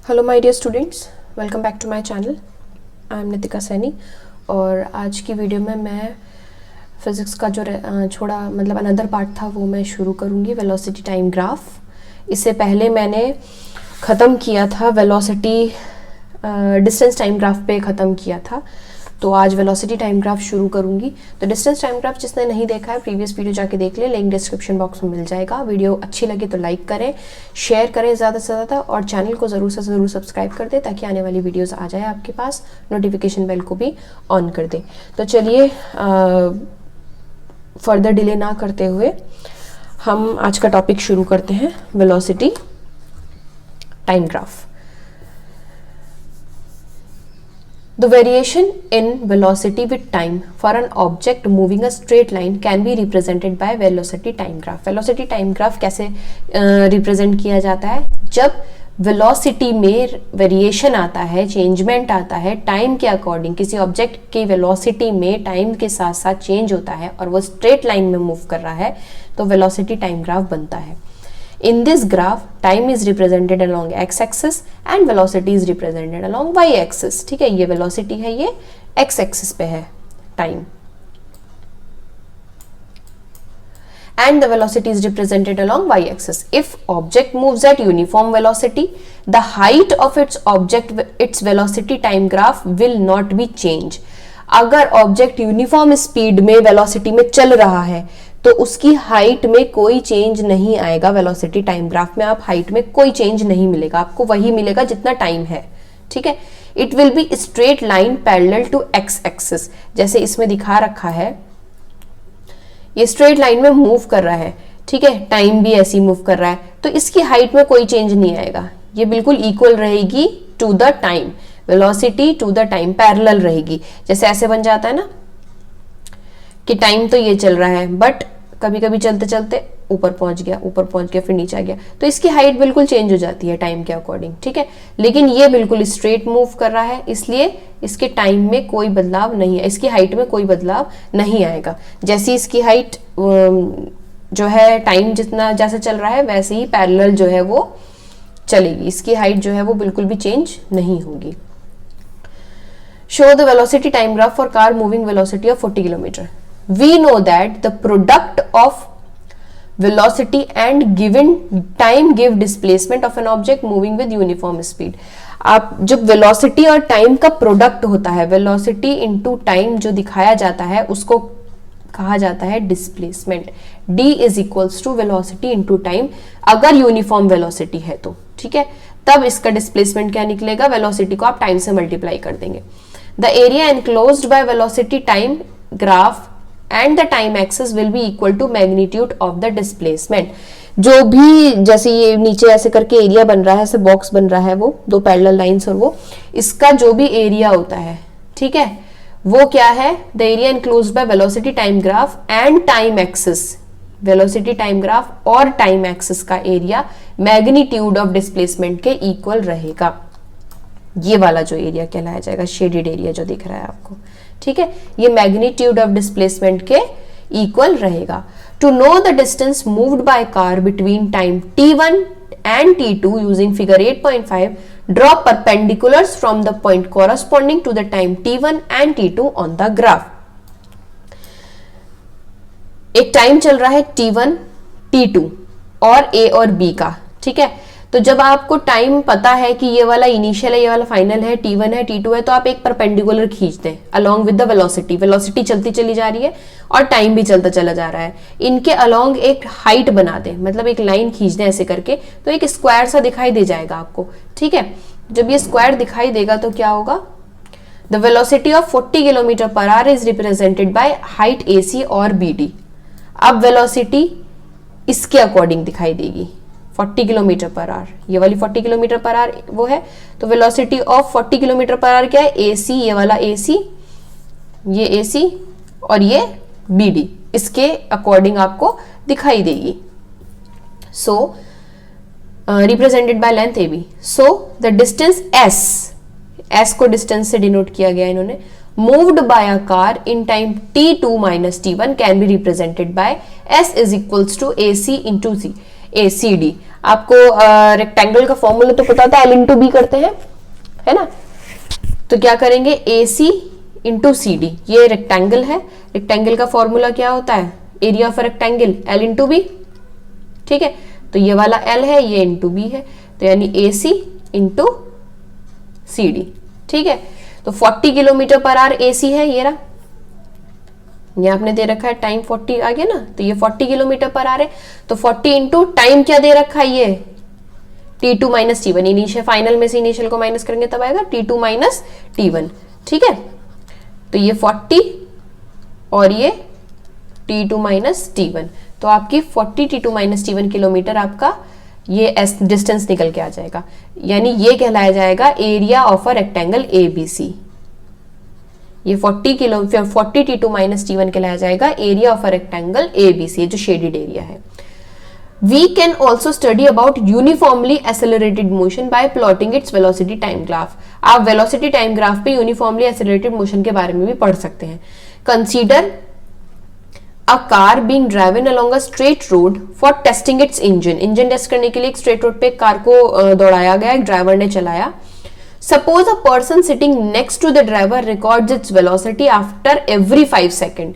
Hello my dear students, welcome back to my channel. I am Nitika Saini और आज की video में मैं फिज़िक्स का जो छोड़ा मतलब अनदर पार्ट था वो मैं शुरू करूँगी, वेलोसिटी टाइम ग्राफ। इससे पहले मैंने ख़त्म किया था वेलोसिटी डिस्टेंस टाइम ग्राफ पे ख़त्म किया था, तो आज वेलोसिटी टाइम ग्राफ शुरू करूंगी। तो डिस्टेंस टाइम ग्राफ जिसने नहीं देखा है प्रीवियस वीडियो जाके देख ले, लिंक डिस्क्रिप्शन बॉक्स में मिल जाएगा। वीडियो अच्छी लगे तो लाइक करें, शेयर करें ज़्यादा से ज़्यादा और चैनल को ज़रूर से ज़रूर सब्सक्राइब कर दें ताकि आने वाली वीडियोज़ आ जाए आपके पास। नोटिफिकेशन बेल को भी ऑन कर दें। तो चलिए फर्दर डिले ना करते हुए हम आज का टॉपिक शुरू करते हैं, velocity time graph. The variation in velocity with time for an object moving a straight line can be represented by velocity time graph. Velocity time graph कैसे रिप्रेजेंट किया जाता है? जब वेलोसिटी में वेरिएशन आता है, चेंजमेंट आता है टाइम के अकॉर्डिंग, किसी ऑब्जेक्ट की वेलोसिटी में टाइम के साथ साथ चेंज होता है और वो स्ट्रेट लाइन में मूव कर रहा है, तो वेलोसिटी टाइम ग्राफ बनता है। In this graph, time is represented along x-axis and velocity is represented along y-axis. ठीक है, ये velocity है, ये x-axis पे है time. And the velocity is represented along y-axis. If object moves at uniform velocity, the height of its velocity time graph will not be changed. अगर object uniform speed में velocity में चल रहा है तो उसकी हाइट में कोई चेंज नहीं आएगा। वेलोसिटी टाइम ग्राफ में आप हाइट में कोई चेंज नहीं मिलेगा, आपको वही मिलेगा जितना टाइम है। ठीक है, it will be straight line parallel to X axis, जैसे इसमें दिखा रखा है, ये स्ट्रेट लाइन में मूव कर रहा है। ठीक है, टाइम भी ऐसे ही मूव कर रहा है, तो इसकी हाइट में कोई चेंज नहीं आएगा, ये बिल्कुल इक्वल रहेगी to the time, velocity to the time parallel रहेगी। जैसे ऐसे बन जाता है ना कि टाइम तो ये चल रहा है बट कभी कभी चलते चलते ऊपर पहुंच गया फिर नीचे आ गया, तो इसकी हाइट बिल्कुल चेंज हो जाती है टाइम के अकॉर्डिंग। ठीक है, लेकिन ये बिल्कुल स्ट्रेट मूव कर रहा है, इसलिए इसके टाइम में कोई बदलाव नहीं है, इसकी हाइट में कोई बदलाव नहीं आएगा। जैसी इसकी हाइट जो है टाइम जितना जैसे चल रहा है वैसे ही पैरेलल जो है वो चलेगी, इसकी हाइट जो है वो बिल्कुल भी चेंज नहीं होगी। Show the velocity time graph for car moving velocity of 40 km. We know that the product of velocity and given time give displacement of an object moving with uniform speed. आप जब velocity और time का product होता है, velocity into time जो दिखाया जाता है उसको कहा जाता है displacement. d is equals to velocity into time, अगर यूनिफॉर्म वेलोसिटी है तो। ठीक है, तब इसका डिस्प्लेसमेंट क्या निकलेगा, वेलोसिटी को आप टाइम से मल्टीप्लाई कर देंगे। The area enclosed by velocity time graph and the time axis will be equal to magnitude of the displacement. जो भी जैसे ये नीचे ऐसे करके एरिया बन रहा है, ऐसे बॉक्स बन रहा है, वो दो पैरेलल लाइंस और वो इसका जो भी एरिया होता है, ठीक है, वो क्या है, the area enclosed by velocity time graph and time axis, velocity time graph और टाइम एक्सिस का एरिया मैग्नीट्यूड ऑफ डिस्प्लेसमेंट के इक्वल रहेगा। ये वाला जो एरिया कहलाया जाएगा, शेडेड एरिया जो दिख रहा है आपको। ठीक है, ये मैग्नीट्यूड ऑफ डिस्प्लेसमेंट के इक्वल रहेगा। To know the distance moved by car between time t1 and t2 using figure 8.5, draw perpendiculars from the point corresponding to the time t1 and t2 on the graph. एक time चल रहा है t1 t2 और a और b का। ठीक है, तो जब आपको टाइम पता है कि ये वाला इनिशियल है, ये वाला फाइनल है, t1 है, t2 है, तो आप एक परपेंडिकुलर खींच दें along with the velocity. Velocity चलती चली जा रही है और टाइम भी चलता चला जा रहा है, इनके अलोंग एक हाइट बना दें, मतलब एक लाइन खींच दें ऐसे करके, तो एक स्क्वायर सा दिखाई दे जाएगा आपको। ठीक है, जब ये स्क्वायर दिखाई देगा तो क्या होगा, the velocity of 40 kilometre per our is represented by height AC और BD। अब वेलोसिटी इसके अकॉर्डिंग दिखाई देगी 40 किलोमीटर पर आवर, ये वाली 40 किलोमीटर पर आवर वो है, तो velocity of 40 kilometre per our क्या है, AC, ये वाला AC, ये AC और ये BD, इसके अकॉर्डिंग आपको दिखाई देगी। So represented by length AB। So the distance S को डिस्टेंस से डिनोट किया गया इन्होंने, moved by a car in time t2 minus t1 can be represented by S is equals to AC into C। A C D. आपको rectangle का formula तो पता था, एल इंटू बी करते हैं, है ना। तो क्या करेंगे, A C into C D, ये रेक्टेंगल है, रेक्टेंगल का फॉर्मूला क्या होता है, area of rectangle L into B, ठीक है। तो ये वाला एल है, ये इंटू बी है, तो यानी ए सी इंटू सी डी, ठीक है। तो 40 किलोमीटर पर आवर ए सी है, ये रहा, ये आपने दे रखा है टाइम 40 आ गया ना, तो ये 40 किलोमीटर पर आ रहे, तो 40 इंटू टाइम क्या दे रखा है, ये T2 minus T1, initial final में से इनिशियल को माइनस करेंगे तब आएगा T2 माइनस T1, ठीक है। तो ये 40 और ये T2 माइनस T1, तो आपकी 40 T2 माइनस T1 किलोमीटर आपका ये डिस्टेंस निकल के आ जाएगा, यानी ये कहलाया जाएगा area of a rectangle ABC। ये 40 T2 माइनस T1 कहलाया जाएगा area of a rectangle ABC, जो शेडेड एरिया है। We can also study about uniformly accelerated motion by plotting its velocity time graph। आप velocity time graph पे uniformly accelerated motion के बारे में भी पढ़ सकते हैं। Consider a car being driven along a straight road for testing its engine। Engine test करने के लिए एक स्ट्रेट रोड पे एक कार को दौड़ाया गया, एक ड्राइवर ने चलाया। Suppose a person sitting next to the driver records its velocity after every 5 second.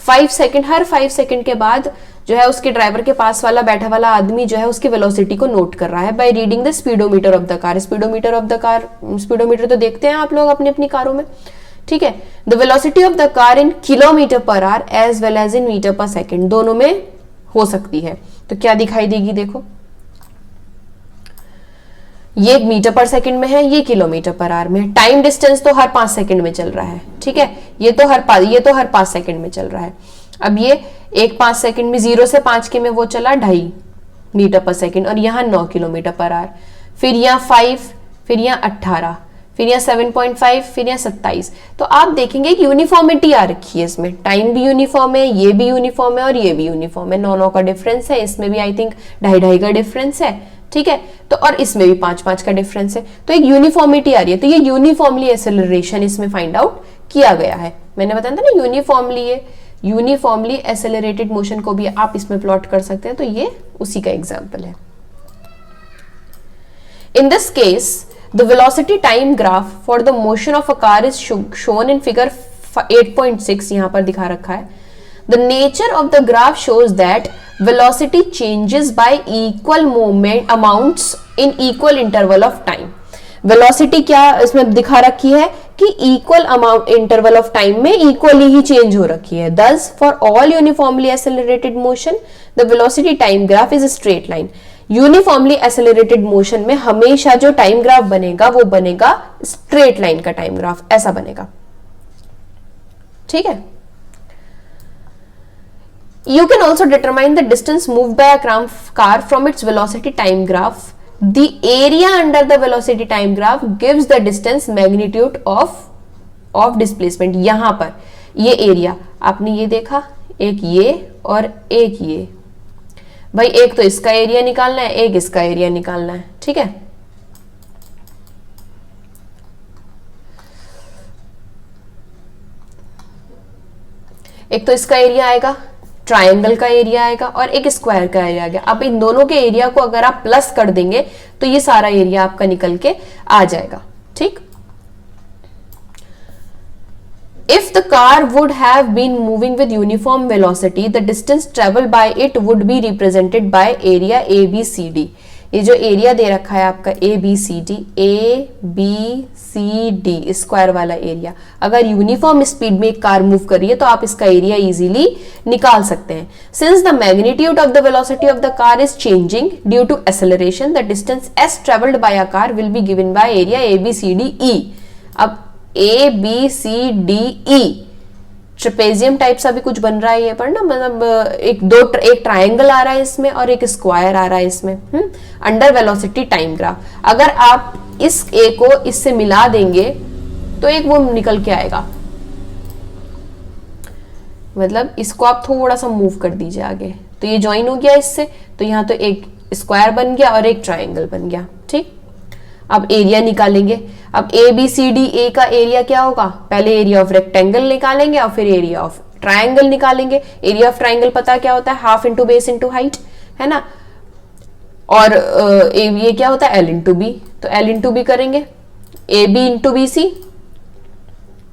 5 second, हर 5 सेकेंड के बाद जो है उसके ड्राइवर के पास वाला बैठा वाला आदमी जो है उसकी वेलोसिटी को नोट कर रहा है by reading the speedometer of the car. Speedometer of the car, speedometer तो देखते हैं आप लोग अपनी अपनी कारों में, ठीक है। The velocity of the car in kilometre per hour as well as in metre per second, दोनों में हो सकती है। तो क्या दिखाई देगी, देखो ये मीटर पर सेकंड में है, ये किलोमीटर पर आवर में है। टाइम डिस्टेंस तो हर 5 सेकंड में चल रहा है, ठीक है, ये तो हर 5 सेकंड में चल रहा है। अब ये एक 5 सेकंड में 0 से 5 के में वो चला 2.5 मीटर पर सेकंड, और यहाँ 9 किलोमीटर पर आवर, फिर यहाँ 5, फिर यहाँ 18, फिर यहाँ 7.5, फिर यहाँ 27। तो आप देखेंगे कि यूनिफॉर्मिटी आ रखी है इसमें, टाइम भी यूनिफॉर्म है, ये भी यूनिफॉर्म है और ये भी यूनिफॉर्म है। 9 का डिफरेंस है, इसमें भी आई थिंक 2.5 का डिफरेंस है, ठीक है। तो और इसमें भी 5 का डिफरेंस है, तो एक यूनिफॉर्मिटी आ रही है। तो ये यूनिफॉर्मली एक्सेलरेशन इसमें फाइंड आउट किया गया है। मैंने बताया था ना यूनिफॉर्मली एक्सेलरेटेड मोशन को भी आप इसमें प्लॉट कर सकते हैं, तो ये उसी का एग्जांपल है। In this case the velocity time graph for the motion of a car is shown in figure 8.6, यहां पर दिखा रखा है। The nature of the graph shows that velocity changes by equal moment amounts in equal interval of time। velocity क्या इसमें दिखा रखी है कि equal amount interval of time में equally ही change हो रखी है। Thus for all uniformly accelerated motion the velocity time graph is a straight line। uniformly accelerated motion में हमेशा जो time graph बनेगा वो बनेगा straight line का time graph, ऐसा बनेगा, ठीक है। You can also determine the distance moved by a car from its velocity time graph। The area under the velocity time graph gives the distance magnitude of displacement। यहां पर ये area आपने ये देखा, एक ये और एक ये, भाई एक तो इसका एरिया निकालना है, एक इसका एरिया निकालना है, ठीक है। एक तो इसका एरिया आएगा, ट्रायंगल का एरिया आएगा, और एक स्क्वायर का एरिया आएगा। अब इन दोनों के एरिया को अगर आप प्लस कर देंगे तो ये सारा एरिया आपका निकल के आ जाएगा, ठीक। If the car would have been moving with uniform velocity, the distance traveled by it would be represented by area ABCD। ये जो एरिया दे रखा है आपका ABCD स्क्वायर वाला एरिया, अगर यूनिफॉर्म स्पीड में एक कार मूव कर रही है तो आप इसका एरिया इजीली निकाल सकते हैं। Since the magnitude of the velocity of the car is changing due to acceleration, the distance s travelled by a car will be given by area ABCDE। अब ABCDE ट्रेपेजियम टाइप सा भी कुछ बन रहा है ये पर ना, मतलब एक ट्रायंगल आ रहा है इसमें और एक स्क्वायर आ रहा है इसमें, अंडर वेलोसिटी टाइम ग्राफ। अगर आप इस ए को इससे मिला देंगे तो एक वो निकल के आएगा, मतलब इसको आप थोड़ा सा मूव कर दीजिए आगे, तो ये ज्वाइन हो गया इससे, तो यहां तो एक स्क्वायर बन गया और एक ट्रायंगल बन गया, ठीक। अब एरिया निकालेंगे। अब ABCDE का एरिया क्या होगा, पहले एरिया ऑफ रेक्टेंगल निकालेंगे और फिर एरिया ऑफ ट्रायंगल निकालेंगे। एरिया ऑफ ट्रायंगल पता क्या होता है, half into base into height, है ना। और ये क्या होता है, L इंटू बी, तो L इंटू बी करेंगे, A B into B C,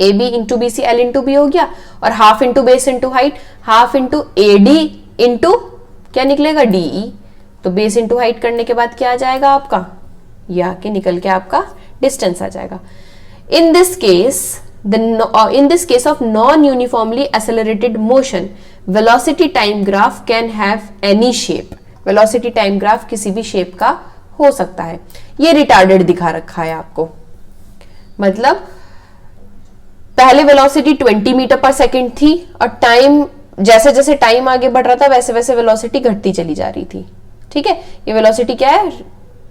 A B into B C L into B हो गया, और half into base into height, half into A D into क्या निकलेगा, डीई। तो बेस इंटू हाइट करने के बाद क्या आ जाएगा आपका, ये आके निकल के आपका डिस्टेंस आ जाएगा। In this case of non uniformly accelerated motion, velocity time graph can have any shape. Velocity time graph किसी भी शेप का हो सकता है। ये रिटार्डेड दिखा रखा है आपको, मतलब पहले वेलोसिटी 20 मीटर पर सेकंड थी, और टाइम जैसे जैसे टाइम आगे बढ़ रहा था वैसे वैसे वेलोसिटी घटती चली जा रही थी। ठीक है, ये वेलोसिटी क्या है,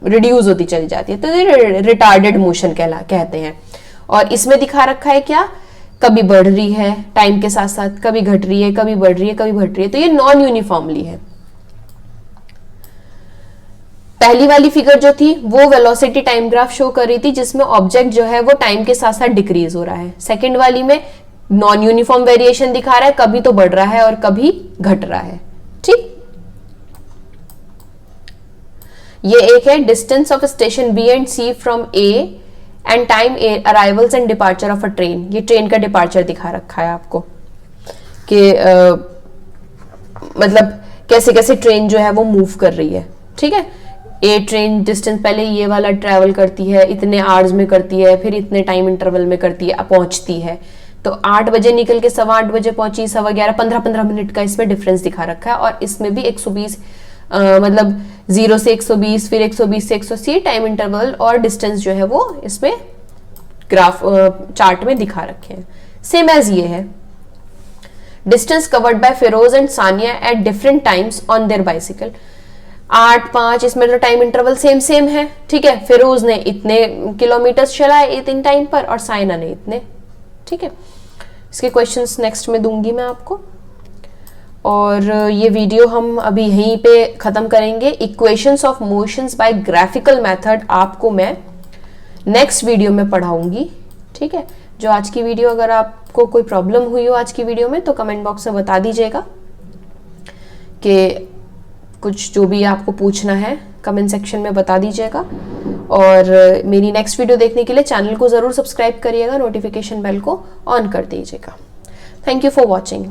रिड्यूस होती चली जाती है, तो ये रिटार्डेड मोशन कहते हैं। और इसमें दिखा रखा है क्या, कभी बढ़ रही है टाइम के साथ साथ, कभी घट रही है, कभी बढ़ रही है, कभी घट रही है, तो ये नॉन यूनिफॉर्मली है। पहली वाली फिगर जो थी वो वेलोसिटी टाइम ग्राफ शो कर रही थी जिसमें ऑब्जेक्ट जो है वो टाइम के साथ साथ डिक्रीज हो रहा है। सेकंड वाली में नॉन यूनिफॉर्म वेरिएशन दिखा रहा है, कभी तो बढ़ रहा है और कभी घट रहा है। ठीक, ये एक है distance of station B and C from A and time arrivals and departure of a train. ये ट्रेन का डिपार्चर दिखा रखा है आपको कि मतलब कैसे कैसे ट्रेन जो है वो मूव कर रही है। ठीक है, ए ट्रेन डिस्टेंस पहले ये वाला ट्रैवल करती है, इतने आवर्स में करती है, फिर इतने टाइम इंटरवल में करती है, पहुंचती है। तो 8 बजे निकल के 8:15 बजे पहुंची, 11:15, 15-15 मिनट का इसमें डिफरेंस दिखा रखा है। और इसमें भी 120 मतलब 0 से 120, फिर 120 से 180 टाइम इंटरवल और डिस्टेंस जो है वो इसमें ग्राफ चार्ट में दिखा रखे हैं। सेम एज ये है, distance covered by Feroz and Sania at different times on their bicycle. 8-5 इसमें तो टाइम इंटरवल सेम है। ठीक है, फिरोज ने इतने किलोमीटर चला है इतने टाइम पर, और साइना ने इतने। ठीक है, इसके क्वेश्चंस नेक्स्ट में दूंगी मैं आपको। और ये वीडियो हम अभी यहीं पे खत्म करेंगे। Equations of motions by graphical method आपको मैं नेक्स्ट वीडियो में पढ़ाऊंगी। ठीक है, जो आज की वीडियो, अगर आपको कोई प्रॉब्लम हुई हो आज की वीडियो में तो कमेंट बॉक्स में बता दीजिएगा कि कुछ जो भी आपको पूछना है कमेंट सेक्शन में बता दीजिएगा। और मेरी नेक्स्ट वीडियो देखने के लिए चैनल को ज़रूर सब्सक्राइब करिएगा, नोटिफिकेशन बेल को ऑन कर दीजिएगा। Thank you for watching.